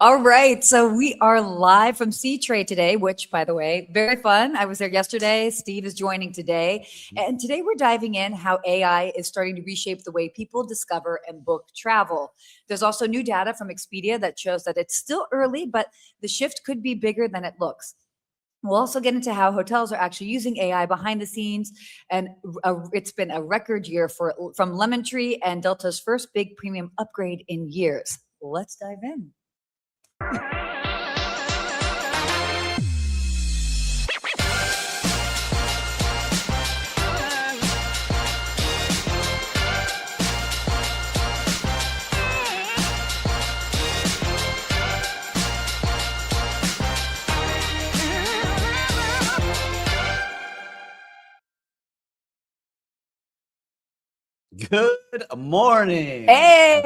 All right. So we are live from SeaTrade today, which, by the way, very fun. I was there yesterday. Steve is joining today. And today we're diving in how AI is starting to reshape the way people discover and book travel. There's also new data from Expedia that shows that it's still early, but the shift could be bigger than it looks. We'll also get into how hotels are actually using AI behind the scenes. And it's been a record year from Lemon Tree and Delta's first big premium upgrade in years. Let's dive in. Good morning. Hey,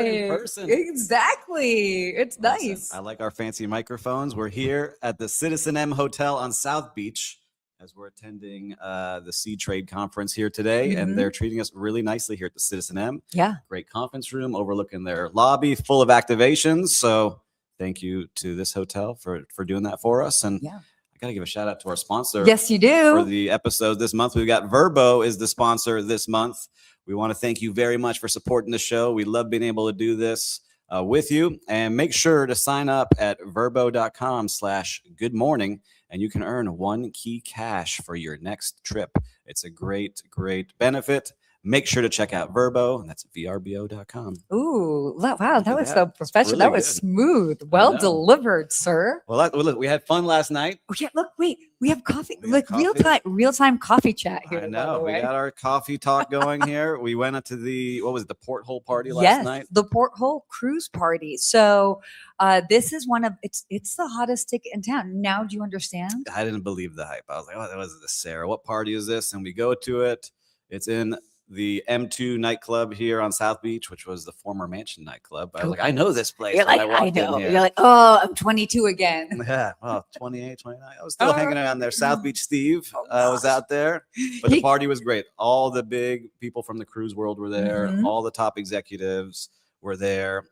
here in person. Exactly. It's Awesome. nice. I like our fancy microphones. We're here at the Citizen M Hotel on South Beach as we're attending the SeaTrade conference here today, and they're treating us really nicely here at the Citizen M. Yeah. Great conference room overlooking their lobby, full of activations. So thank you to this hotel for doing that for us. And Yeah. I got to give a shout out to our sponsor. Yes, you do. For the episode this month, we've got Vrbo is the sponsor this month. We want to thank you very much for supporting the show. We love being able to do this with you. And make sure to sign up at vrbo.com/good morning, and you can earn 1 key cash for your next trip. It's a great, great benefit. Make sure to check out Vrbo, and that's vrbo.com. Ooh, wow, that was so It's professional. really That was good. smooth. Well delivered, sir. Well, look, we had fun last night. Oh, yeah, look, wait, we have coffee. We have Look, coffee. real-time coffee chat here. I by know. the We way. got our coffee talk going here. We went up to the porthole party last night? The porthole cruise party. So this is it's the hottest ticket in town. Now, do you understand? I didn't believe the hype. I was like, oh, that was this, Sarah. What party is this? And we go to it. It's in the M2 nightclub here on South Beach, which was the former Mansion nightclub. I was like, I know this place. You're when like, I walked in know. here. You're like, oh, I'm 22 again. Yeah, well, 28, 29. I was still hanging around there. South Beach Steve was out there, but the party was great. All the big people from the cruise world were there. All the top executives were there.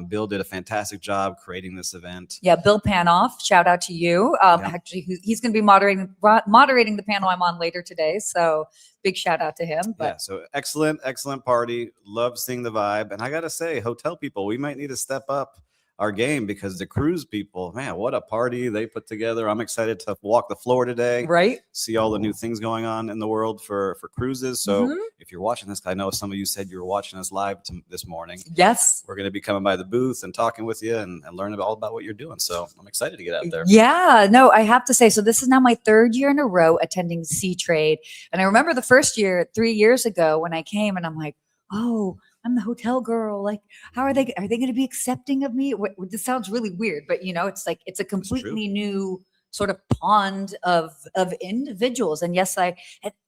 Bill did a fantastic job creating this event. Yeah, Bill Panoff, shout out to you. Actually, he's going to be moderating the panel I'm on later today. So big shout out to him. But yeah, so excellent party. Love seeing the vibe. And I got to say, hotel people, we might need to step up our game because the cruise people, man, what a party they put together. I'm excited to walk the floor today. Right. See all the new things going on in the world for cruises. So if you're watching this, I know some of you said you were watching us live this morning. Yes. We're going to be coming by the booth and talking with you and learning all about what you're doing. So I'm excited to get out there. Yeah, no, I have to say, so this is now my 3rd year in a row attending SeaTrade. And I remember the first year, 3 years ago, when I came and I'm like, oh, I'm the hotel girl. Like, how are they going to be accepting of me? This sounds really weird, but it's like, it's a completely new sort of pond of individuals. And yes, and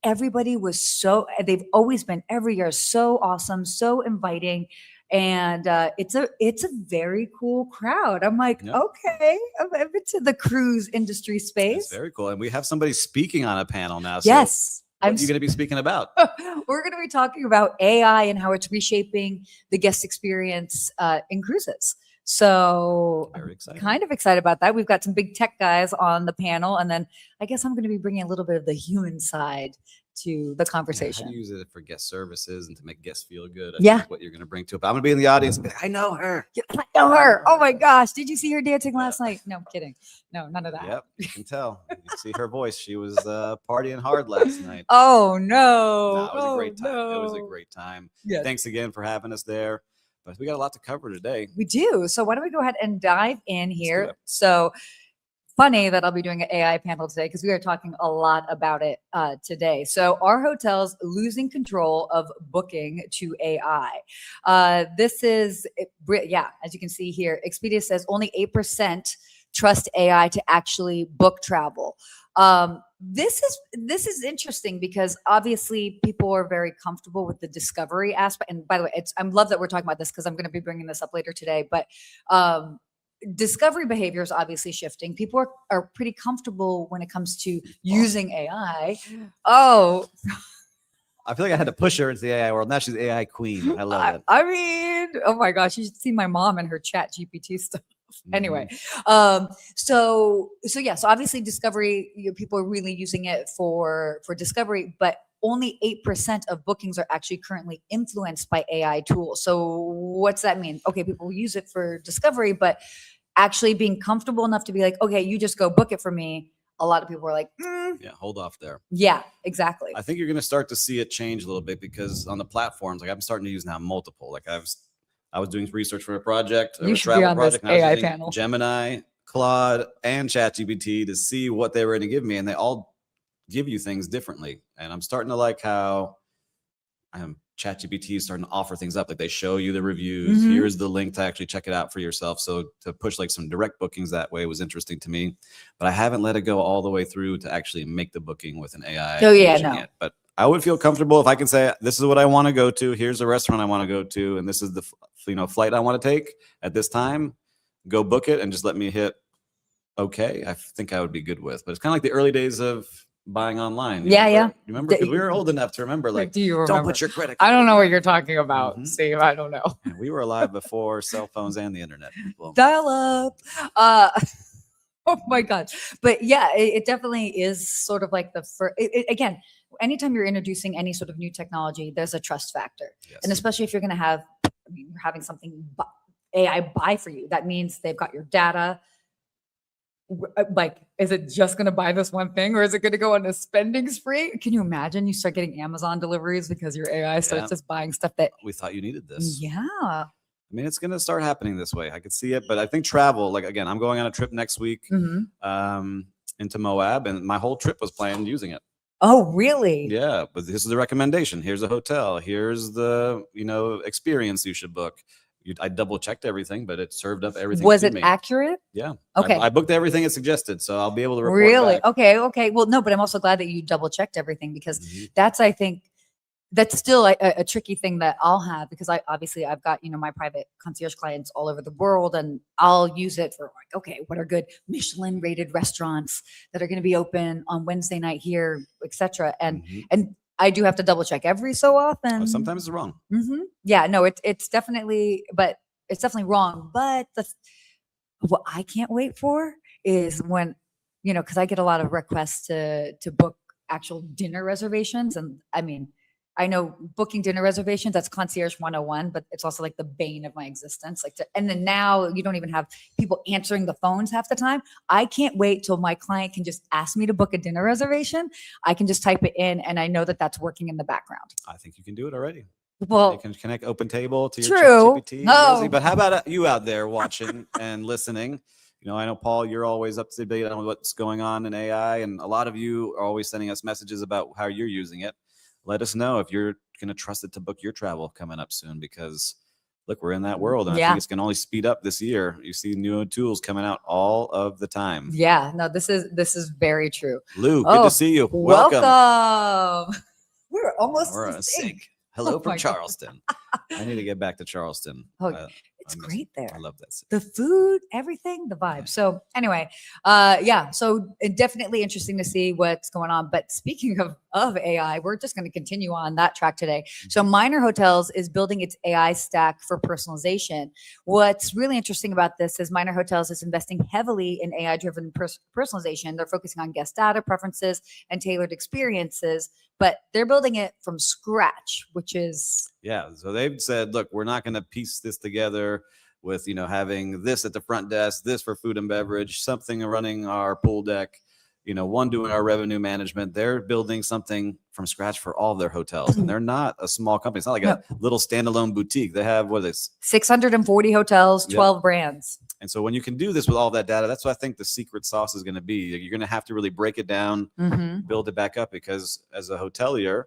everybody was they've always been every year so awesome, so inviting. And it's a very cool crowd. I'm like, okay, I'm into the cruise industry space. It's very cool. And we have somebody speaking on a panel now. So yes. What are you going to be speaking about? We're going to be talking about AI and how it's reshaping the guest experience in cruises. So very excited. Kind of excited about that. We've got some big tech guys on the panel. And then I guess I'm going to be bringing a little bit of the human side to the conversation. How do you use it for guest services and to make guests feel good? That's what you're going to bring to it. But I'm going to be in the audience. I know her. I know her. Oh my gosh. Did you see her dancing last night? No, I'm kidding. No, none of that. Yep. You can tell. You can see her voice. She was partying hard last night. Oh no. It was a great time. It was a great time. Yes. Thanks again for having us there. But we got a lot to cover today. We do. So why don't we go ahead and dive in here? So funny that I'll be doing an AI panel today because we are talking a lot about it today. So are hotels losing control of booking to AI? This is, as you can see here, Expedia says only 8% trust AI to actually book travel. This is interesting because obviously people are very comfortable with the discovery aspect. And by the way, I love that we're talking about this because I'm going to be bringing this up later today. But discovery behavior is obviously shifting. People are pretty comfortable when it comes to using AI. Oh, I feel like I had to push her into the AI world. Now she's AI queen. I love it. I mean, oh my gosh, you should see my mom and her chat GPT stuff. Anyway, so obviously discovery, people are really using it for discovery, but only 8% of bookings are actually currently influenced by AI tools. So what's that mean? Okay, people use it for discovery, but actually being comfortable enough to be like, okay, you just go book it for me. A lot of people are like, yeah, hold off there. Yeah, exactly. I think you're going to start to see it change a little bit because on the platforms, like I'm starting to use now multiple. Like I was doing research for a project, you should be on this AI panel. Gemini, Claude, and ChatGPT to see what they were going to give me, and they all give you things differently. And I'm starting to like how ChatGPT is starting to offer things up. Like they show you the reviews. Here's the link to actually check it out for yourself. So to push like some direct bookings that way was interesting to me, but I haven't let it go all the way through to actually make the booking with an AI. Oh yeah, no. Yet. But I would feel comfortable if I can say, this is what I want to go to. Here's the restaurant I want to go to. And this is the flight I want to take at this time. Go book it and just let me hit okay. I think I would be good with, but it's kind of like the early days of buying online. Yeah. You remember? Because we were old enough to remember, like, do you remember? Don't put your credit card. I don't know what you're talking about, Steve. I don't know. Yeah, we were alive before cell phones and the internet. Dial up. Oh my God. But yeah, it definitely is sort of like the first, again, anytime you're introducing any sort of new technology, there's a trust factor. Yes. And especially if you're going to have, you're having something AI buy for you, that means they've got your data. Like, is it just going to buy this one thing or is it going to go on a spending spree? Can you imagine you start getting Amazon deliveries because your AI starts just buying stuff that we thought you needed this? Yeah. I mean, it's going to start happening this way. I could see it, but I think travel, like, again, I'm going on a trip next week into Moab, and my whole trip was planned using it. Oh, really? Yeah. But this is the recommendation. Here's a hotel. Here's the, experience you should book. I double checked everything, but it served up everything. Was it accurate? Yeah. Okay. I booked everything it suggested, so I'll be able to report Really? back. Okay. Well, no, but I'm also glad that you double checked everything because that's, I think, that's still a tricky thing that I'll have because I've got, my private concierge clients all over the world, and I'll use it for like, okay, what are good Michelin rated restaurants that are going to be open on Wednesday night here, etc. And I do have to double check every so often. Sometimes it's wrong. Yeah, no, it's definitely wrong. But what I can't wait for is when, because I get a lot of requests to book actual dinner reservations. And I mean, I know booking dinner reservations, that's concierge 101, but it's also like the bane of my existence. And then now you don't even have people answering the phones half the time. I can't wait till my client can just ask me to book a dinner reservation. I can just type it in and I know that that's working in the background. I think you can do it already. Well, you can connect OpenTable to your ChatGPT. No. But how about you out there watching and listening? I know, Paul, you're always up to date on what's going on in AI, and a lot of you are always sending us messages about how you're using it. Let us know if you're going to trust it to book your travel coming up soon, because look, we're in that world, and I think it's going to only speed up this year. You see new tools coming out all of the time. Yeah, no, this is very true. Lou, good to see you. Welcome. We're almost sync. Hello from Charleston. I need to get back to Charleston. It's great there. I love that city. The food, everything, the vibe. So anyway, so definitely interesting to see what's going on. But speaking of AI, we're just going to continue on that track today. So Minor Hotels is building its AI stack for personalization. What's really interesting about this is Minor Hotels is investing heavily in AI-driven personalization. They're focusing on guest data, preferences, and tailored experiences, but they're building it from scratch, which is... Yeah, so they've said, look, we're not going to piece this together with, having this at the front desk, this for food and beverage, something running our pool deck, one doing our revenue management. They're building something from scratch for all of their hotels. And they're not a small company. It's not like a little standalone boutique. They have, 640 hotels, 12 brands. And so when you can do this with all that data, that's what I think the secret sauce is going to be. You're going to have to really break it down, build it back up, because as a hotelier,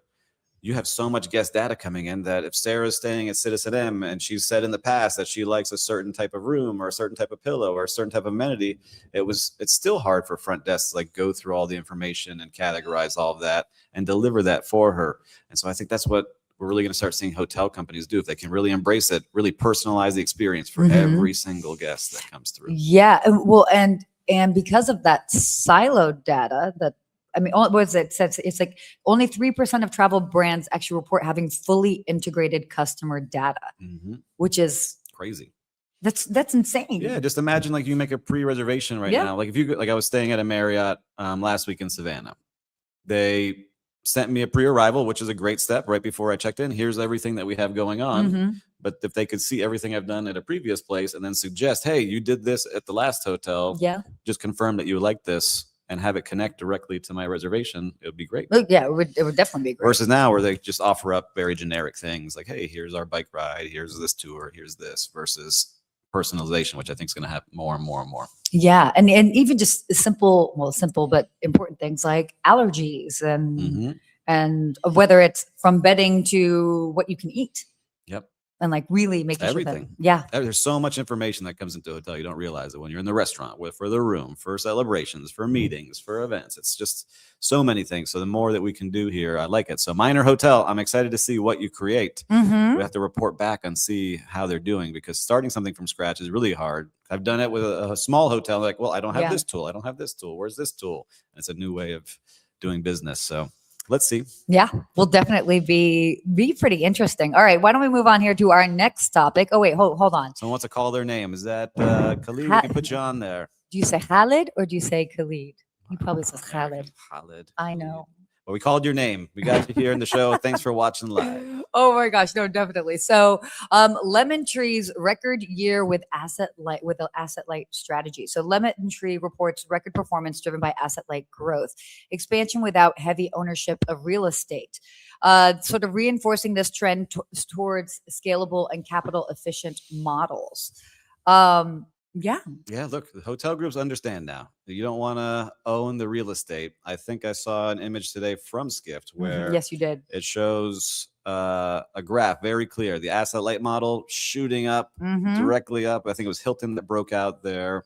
you have so much guest data coming in that if Sarah's staying at Citizen M and she's said in the past that she likes a certain type of room or a certain type of pillow or a certain type of amenity, it's still hard for front desks to go through all the information and categorize all of that and deliver that for her. And so I think that's what we're really going to start seeing hotel companies do, if they can really embrace it, really personalize the experience for every single guest that comes through. Yeah, well, and because of that siloed data I mean, what is it? It's like only 3% of travel brands actually report having fully integrated customer data, which is crazy. That's insane. Yeah, just imagine like you make a pre-reservation right now. Like if you like, I was staying at a Marriott last week in Savannah. They sent me a pre-arrival, which is a great step right before I checked in. Here's everything that we have going on. But if they could see everything I've done at a previous place and then suggest, hey, you did this at the last hotel. Yeah. Just confirm that you like this and have it connect directly to my reservation. It would be great. Yeah, it would definitely be great. Versus now where they just offer up very generic things like, hey, here's our bike ride. Here's this tour. Here's this versus personalization, which I think is going to happen more and more and more. Yeah. And even just simple but important things like allergies and whether it's from bedding to what you can eat. Yep. And like really making everything. Sure that, There's so much information that comes into a hotel. You don't realize it when you're in the restaurant for the room, for celebrations, for meetings, for events. It's just so many things. So the more that we can do here, I like it. So Minor Hotel, I'm excited to see what you create. We have to report back and see how they're doing because starting something from scratch is really hard. I've done it with a small hotel. Like, well, I don't have this tool. I don't have this tool. Where's this tool? And it's a new way of doing business. So let's see. Yeah, will definitely be pretty interesting. All right, why don't we move on here to our next topic? Oh wait, hold on. Someone wants to call their name. Is that Khalid? We can put you on there. Do you say Khalid or do you say Khalid? He probably says Khalid. Khalid. I know. Well, we called your name. We got you here in the show. Thanks for watching live. Oh my gosh, no, definitely. So, Lemon Tree's record year with an asset light strategy. So, Lemon Tree reports record performance driven by asset light growth, expansion without heavy ownership of real estate, sort of reinforcing this trend towards scalable and capital efficient models. Yeah. Look, the hotel groups understand now. You don't want to own the real estate. I think I saw an image today from Skift where yes, you did. It shows a graph very clear. The asset light model shooting up directly up. I think it was Hilton that broke out their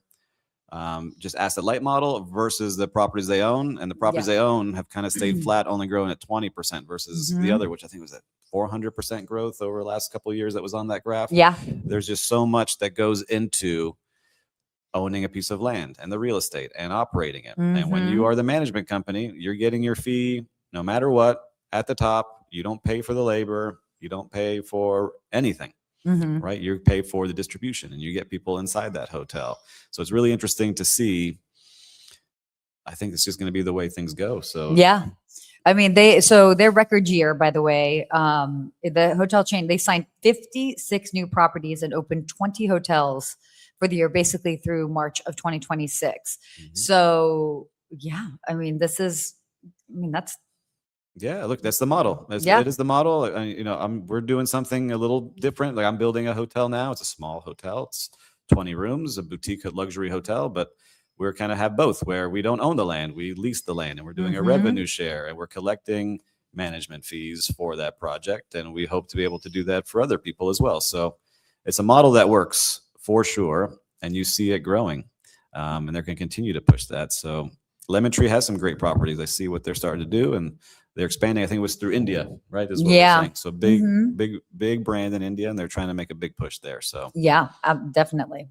just asset light model versus the properties they own. And the properties they own have kind of stayed flat, only growing at 20% versus the other, which I think was at 400% growth over the last couple of years that was on that graph. Yeah. There's just so much that goes into owning a piece of land and the real estate and operating it. And when you are the management company, you're getting your fee no matter what at the top. You don't pay for the labor. You don't pay for anything, right? You pay for the distribution and you get people inside that hotel. So it's really interesting to see. I think it's just going to be the way things go. So yeah. I mean, their record year, by the way, the hotel chain, they signed 56 new properties and opened 20 hotels for the year, basically through March of 2026. So yeah, I mean, that's look, that's the model. It is the model. We're doing something a little different. Like I'm building a hotel now. It's a small hotel. It's 20 rooms, a boutique luxury hotel, but we're kind of have both where we don't own the land. We lease the land and we're doing a revenue share and we're collecting management fees for that project. And we hope to be able to do that for other people as well. So it's a model that works for sure. And you see it growing and they're going to continue to push that. So Lemon Tree has some great properties. I see what they're starting to do and they're expanding. I think it was through India, right? Is what they're saying. So big brand in India and they're trying to make a big push there. So yeah, definitely.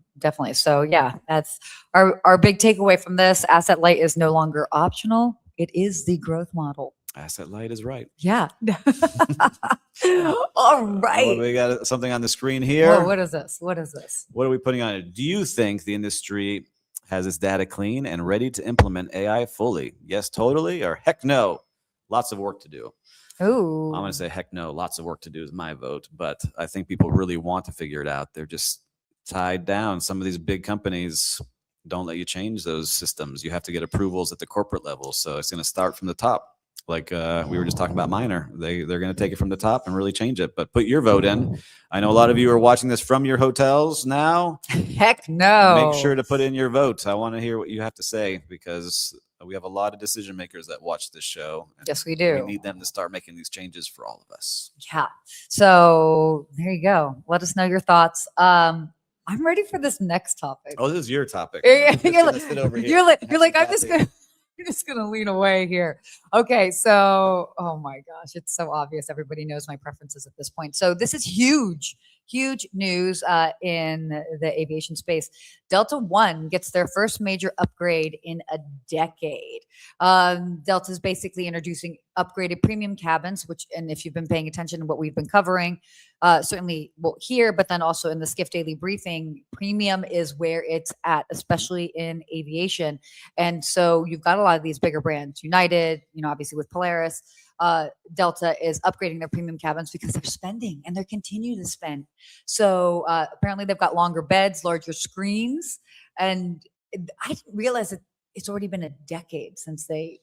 So yeah, that's our big takeaway from this. Asset light is no longer optional. It is the growth model. Asset light is right. Yeah. All right. Oh, we got something on the screen here. Whoa, what is this? What are we putting on it? Do you think the industry has its data clean and ready to implement AI fully? Yes, totally, or heck no? Lots of work to do. Ooh. I'm going to say heck no. Lots of work to do is my vote, but I think people really want to figure it out. They're just tied down. Some of these big companies don't let you change those systems. You have to get approvals at the corporate level. So it's going to start from the top. Like we were just talking about Minor. They're going to take it from the top and really change it. But put your vote in. I know a lot of you are watching this from your hotels now. Heck no. Make sure to put in your vote. I want to hear what you have to say because we have a lot of decision makers that watch this show. Yes, we do. We need them to start making these changes for all of us. Yeah. So there you go. Let us know your thoughts. I'm ready for this next topic. Oh, this is your topic. You're like, I'm just gonna lean away here. Okay, so oh my gosh, it's so obvious. Everybody knows my preferences at this point. So this is huge huge news in the aviation space. Delta One gets their first major upgrade in a decade. Delta is basically introducing upgraded premium cabins, which, and if you've been paying attention to what we've been covering, certainly here, but then also in the Skift Daily Briefing, premium is where it's at, especially in aviation. And so you've got a lot of these bigger brands, United, obviously with Polaris. Delta is upgrading their premium cabins because they're spending and they're continuing to spend. So apparently they've got longer beds, larger screens. And I didn't realize that it's already been a decade since they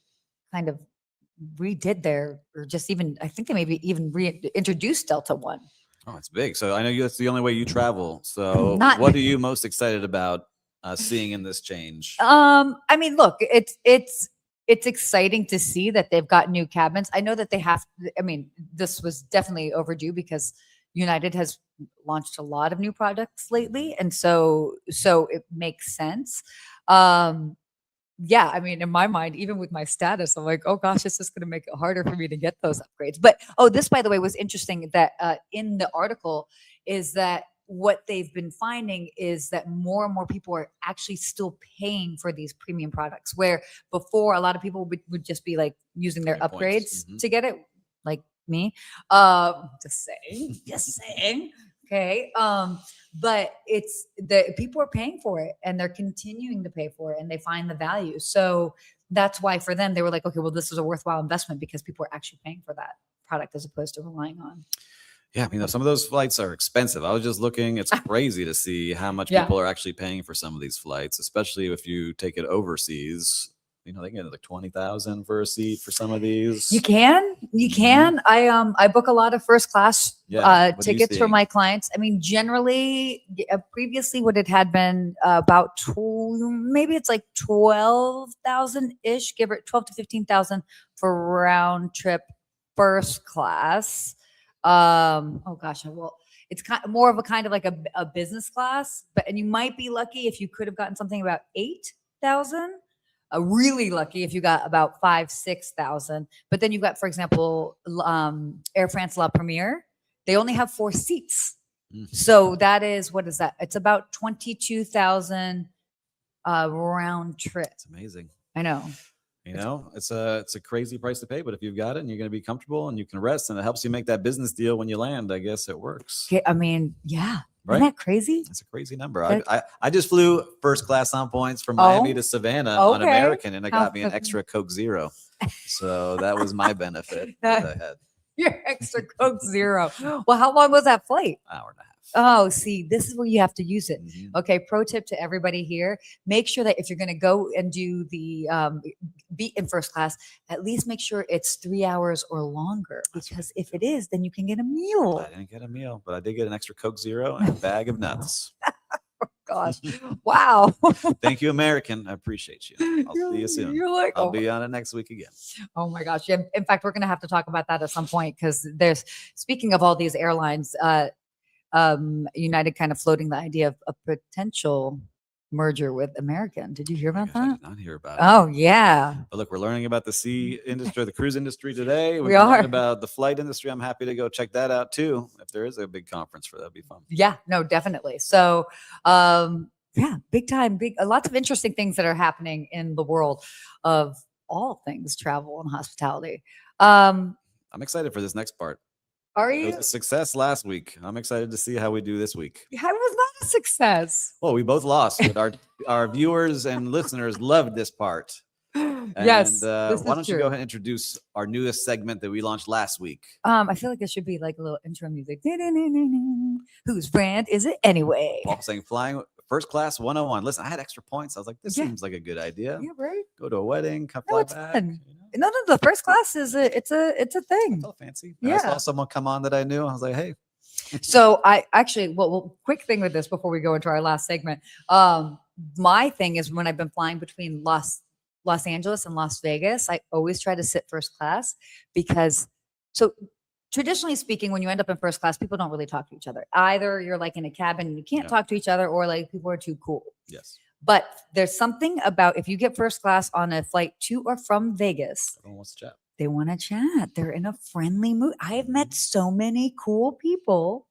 kind of redid I think they maybe even reintroduced Delta One. Oh, it's big. So I know that's the only way you travel. So what are you most excited about seeing in this change? I mean, look, it's exciting to see that they've got new cabins. I know that this was definitely overdue because United has launched a lot of new products lately. And so it makes sense. Yeah, I mean, in my mind, even with my status, I'm like, oh gosh, it's just going to make it harder for me to get those upgrades. But this, by the way, was interesting that in the article is that what they've been finding is that more and more people are actually still paying for these premium products, where before a lot of people would just be like using their upgrades to get it, like me. Just saying. Okay. But it's the people are paying for it and they're continuing to pay for it and they find the value. So that's why for them, they were like, okay, well, this is a worthwhile investment because people are actually paying for that product as opposed to relying on. Yeah, I mean, some of those flights are expensive. I was just looking. It's crazy to see how much people are actually paying for some of these flights, especially if you take it overseas. They get like 20,000 for a seat for some of these. You can. I book a lot of first class tickets for my clients. I mean, generally, previously what it had been about maybe it's like 12,000 ish, give it 12 to 15,000 for round trip first class. It's more of a kind of like a business class, and you might be lucky if you could have gotten something about 8,000. Really lucky if you got about 5,000-6,000. But then you've got, for example, Air France La Première. They only have 4 seats. So that is, what is that? It's about 22,000 round trip. It's amazing. I know. It's a crazy price to pay, but if you've got it and you're going to be comfortable and you can rest and it helps you make that business deal when you land, I guess it works. I mean, yeah. Right? Isn't that crazy? It's a crazy number. I just flew first class on points from Miami to Savannah on American, and it got me an extra Coke Zero. So that was my benefit that I had. Your extra Coke Zero. Well, how long was that flight? Hour and a half. Oh, see, this is where you have to use it. Okay, pro tip to everybody here. Make sure that if you're going to go and do the be in first class, at least make sure it's 3 hours or longer. Because if it is, then you can get a meal. I didn't get a meal, but I did get an extra Coke Zero and a bag of nuts. Oh, gosh. Wow. Thank you, American. I appreciate you. I'll see you soon. I'll be on it next week again. Oh my gosh. Yeah, in fact, we're going to have to talk about that at some point because speaking of all these airlines, United kind of floating the idea of a potential merger with American. Did you hear about that? I did not hear about it. Oh, yeah. But look, we're learning about the sea industry, the cruise industry today. We are learning about the flight industry. I'm happy to go check that out too. If there is a big conference for that, it'd be fun. Yeah, no, definitely. So, big time, lots of interesting things that are happening in the world of all things travel and hospitality. I'm excited for this next part. Are you? It was a success last week. I'm excited to see how we do this week. It was not a success. Well, we both lost, but our viewers and listeners loved this part. And, yes. why don't you go ahead and introduce our newest segment that we launched last week? I feel like it should be like a little intro music. Whose brand is it anyway? Paul saying flying first class 101. Listen, I had extra points. I was like, this seems like a good idea. Yeah, right. Go to a wedding, come fly back. Fun. No, the first class is it's a thing. It's all fancy. Yeah. I saw someone come on that I knew. I was like, hey. So I actually, quick thing with this before we go into our last segment. My thing is when I've been flying between Los Angeles and Las Vegas, I always try to sit first class because traditionally speaking, when you end up in first class, people don't really talk to each other. Either you're like in a cabin and you can't talk to each other, or like people are too cool. Yes. But there's something about if you get first class on a flight to or from Vegas, everyone wants to chat. They want to chat. They're in a friendly mood. I have met so many cool people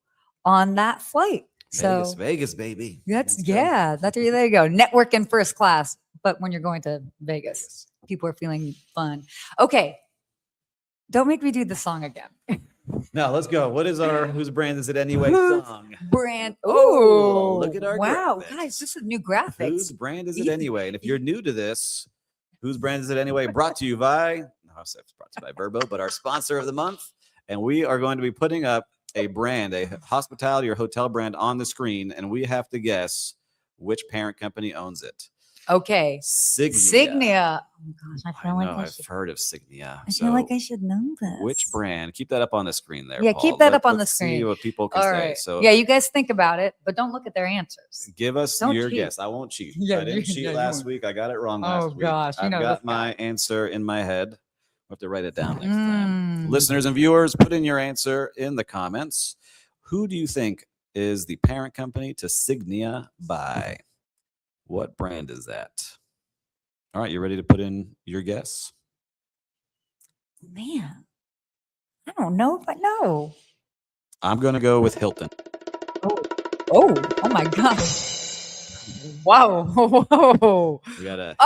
on that flight. So Vegas, baby. that's there you go. Networking first class. But when you're going to Vegas, people are feeling fun. Okay. Don't make me do the song again. No, let's go. What is our Whose Brand Is It Anyway song? Brand. Oh, look at our wow, graphics. guys, this is new graphics. Whose brand is it anyway? And if you're new to this, Whose Brand Is It Anyway? Brought to you by, brought to you by Vrbo, but our sponsor of the month. And we are going to be putting up a brand, a hospitality or hotel brand on the screen, and we have to guess which parent company owns it. Okay. Signia. Oh gosh, I feel like I've heard of Signia. I feel like I should know this. Which brand? Keep that up on the screen there. Yeah, Paul. keep that up on the screen. See what people can say. So yeah, you guys think about it, but don't look at their answers. Give us your guess. I won't cheat. I didn't cheat last week. I got it wrong last week. Oh gosh, I've got my answer in my head. We'll have to write it down next time. Listeners and viewers, put in your answer in the comments. Who do you think is the parent company to Signia by? What brand is that? All right, you ready to put in your guess? Man, I don't know if I know. I'm going to go with Hilton. Oh my God. Wow. Whoa. We got a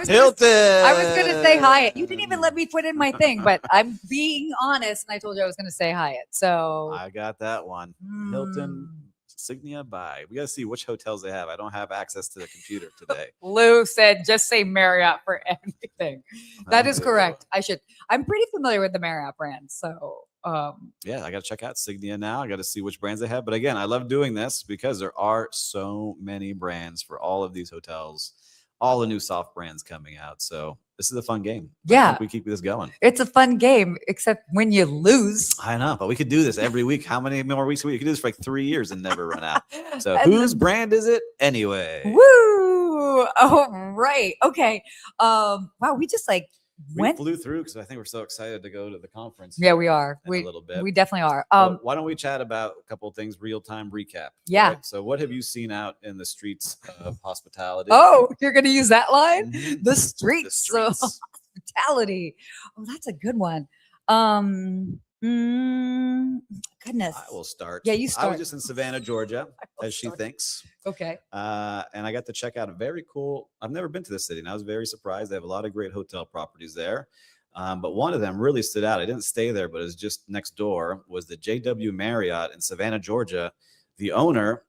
Hilton. I was going to say Hyatt. You didn't even let me put in my thing, but I'm being honest, and I told you I was going to say Hyatt. So I got that one. Hilton. Signia by. We got to see which hotels they have. I don't have access to the computer today. Lou said, just say Marriott for anything. That is correct. I'm pretty familiar with the Marriott brand. So, yeah, I got to check out Signia now. I got to see which brands they have. But again, I love doing this because there are so many brands for all of these hotels, all the new soft brands coming out. So this is a fun game. Yeah. I think we keep this going. It's a fun game, except when you lose. I know, but we could do this every week. How many more weeks? We could do this for like 3 years and never run out. So whose brand is it anyway? Woo! Oh, right. Okay. Wow, we just we flew through because I think we're so excited to go to the conference. Yeah, we are. A little bit. We definitely are. Why don't we chat about a couple of things, real-time recap? Yeah. Right? So what have you seen out in the streets of hospitality? Oh, you're going to use that line? Mm-hmm. The streets of hospitality. Oh, that's a good one. Goodness. I will start. Yeah, you start. I was just in Savannah, Georgia, as she thinks. Okay. And I got to check out a very cool. I've never been to this city, and I was very surprised. They have a lot of great hotel properties there. But one of them really stood out. I didn't stay there, but it was just next door, was the JW Marriott in Savannah, Georgia. The owner,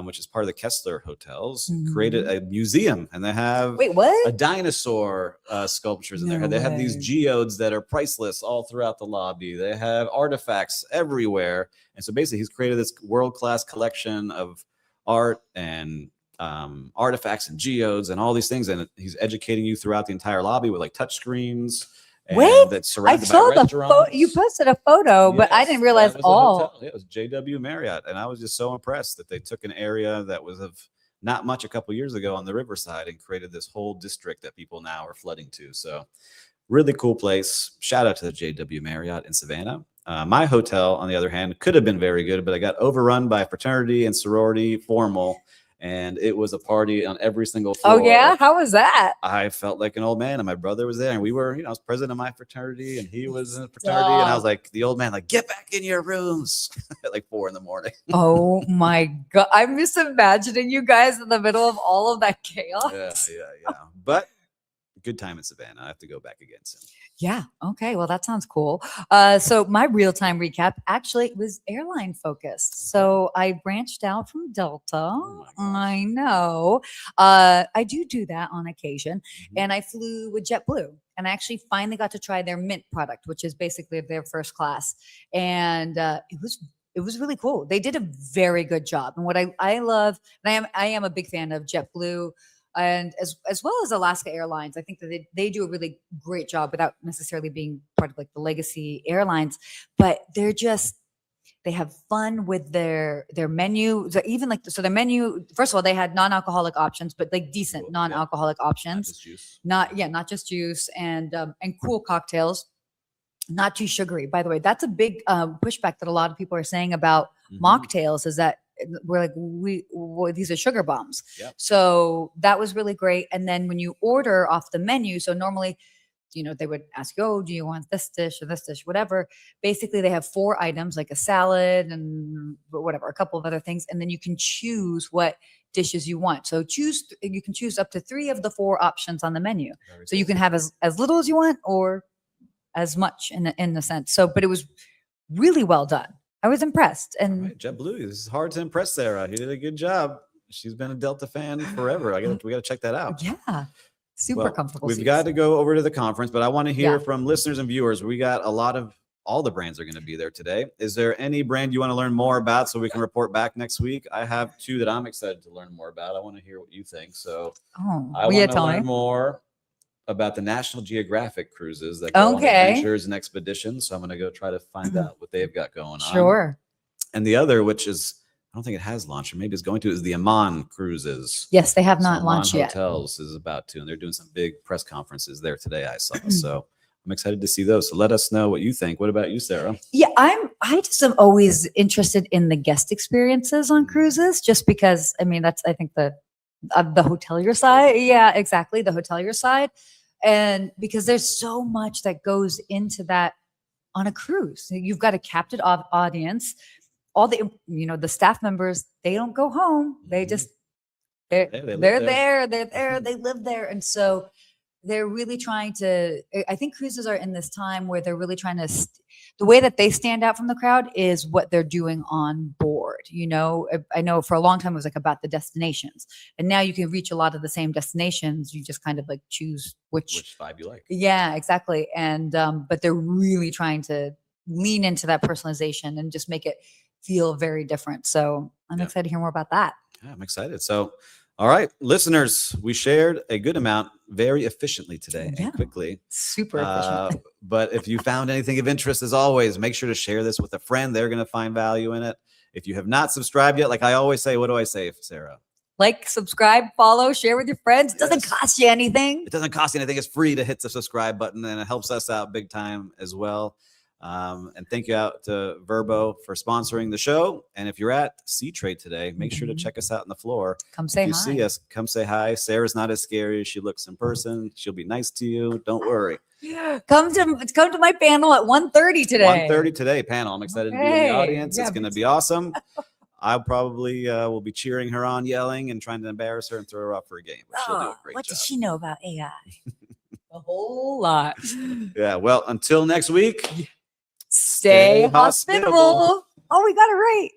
which is part of the Kessler Hotels, created a museum, and they have a dinosaur sculptures in there. They have these geodes that are priceless all throughout the lobby. They have artifacts everywhere. And so basically he's created this world-class collection of art and artifacts and geodes and all these things. And he's educating you throughout the entire lobby with like touch screens. That's surrounded by restaurants. You posted a photo, but I didn't realize all. It was JW Marriott, and I was just so impressed that they took an area that was of not much a couple years ago on the riverside and created this whole district that people now are flooding to. So, really cool place. Shout out to the JW Marriott in Savannah. My hotel, on the other hand, could have been very good, but I got overrun by fraternity and sorority formal. And it was a party on every single floor. Oh, yeah? How was that? I felt like an old man, and my brother was there, and we were, I was president of my fraternity, and he was in a fraternity, and I was like, the old man, like, get back in your rooms at like 4 a.m. Oh, my God. I'm just imagining you guys in the middle of all of that chaos. Yeah. But good time in Savannah. I have to go back again soon. Yeah. Okay. Well, that sounds cool. So my real-time recap actually was airline focused. So I branched out from Delta. Oh I know. I do that on occasion. And I flew with JetBlue. And I actually finally got to try their Mint product, which is basically their first class. And it was really cool. They did a very good job. And what I love, and I am a big fan of JetBlue, and as well as Alaska Airlines. I think that they do a really great job without necessarily being part of like the legacy airlines, but they have fun with their menu. So even their menu, first of all, they had non-alcoholic options, but like decent non-alcoholic options. Not just juice and cool cocktails. Not too sugary, by the way. That's a big pushback that a lot of people are saying about mocktails, is that we're like, these are sugar bombs. Yep. So that was really great. And then when you order off the menu, so normally they would ask you, oh, do you want this dish or this dish, whatever. Basically, they have 4 items, like a salad and whatever, a couple of other things. And then you can choose what dishes you want. So you can choose up to 3 of the 4 options on the menu. So you can have as little as you want or as much in a sense. So, but it was really well done. I was impressed. And right, JetBlue, this is hard to impress Sarah. You did a good job. She's been a Delta fan forever. We got to check that out. Yeah. Super comfortable. We've got to go over to the conference, but I want to hear from listeners and viewers. We got all the brands are going to be there today. Is there any brand you want to learn more about so we can report back next week? I have 2 that I'm excited to learn more about. I want to hear what you think. So I want to learn more about the National Geographic cruises that go on adventures and expeditions. So I'm going to go try to find out what they've got going on. Sure. And the other, which is, I don't think it has launched, or maybe it's going to, is the Amman cruises. Yes, they have not launched yet. Hotels is about to, and they're doing some big press conferences there today, I saw. So I'm excited to see those. So let us know what you think. What about you, Sarah? Yeah, I just am always interested in the guest experiences on cruises, just because, I mean, that's, I think the hotelier side. Yeah, exactly. The hotelier side. And because there's so much that goes into that on a cruise. You've got a captive audience. All the staff members, they don't go home. They just, they're there, they live there. And so they're really trying to, I think cruises are in this time where they're really trying to, the way that they stand out from the crowd is what they're doing on board. I know for a long time it was like about the destinations, and now you can reach a lot of the same destinations. You just kind of like choose which vibe you like. Yeah, exactly. And, but they're really trying to lean into that personalization and just make it feel very different. So I'm excited to hear more about that. Yeah, I'm excited. So, all right, listeners, we shared a good amount very efficiently today and quickly. Super efficient. But if you found anything of interest, as always, make sure to share this with a friend. They're going to find value in it. If you have not subscribed yet, like I always say, what do I say, Sarah? Like, subscribe, follow, share with your friends. It doesn't cost you anything. It doesn't cost you anything. It's free to hit the subscribe button, and it helps us out big time as well. And thank you out to Vrbo for sponsoring the show. And if you're at SeaTrade today, make sure to check us out on the floor. Come say hi. If you see us, come say hi. Sarah's not as scary as she looks in person. She'll be nice to you. Don't worry. Come to my panel at 1:30 today. 1:30 today panel. I'm excited to be in the audience. It's going to be awesome. I probably will be cheering her on, yelling, and trying to embarrass her and throw her off for a game. But she'll do a great job. What does she know about AI? A whole lot. Yeah. Well, until next week. Stay hospitable. Oh, we got it right.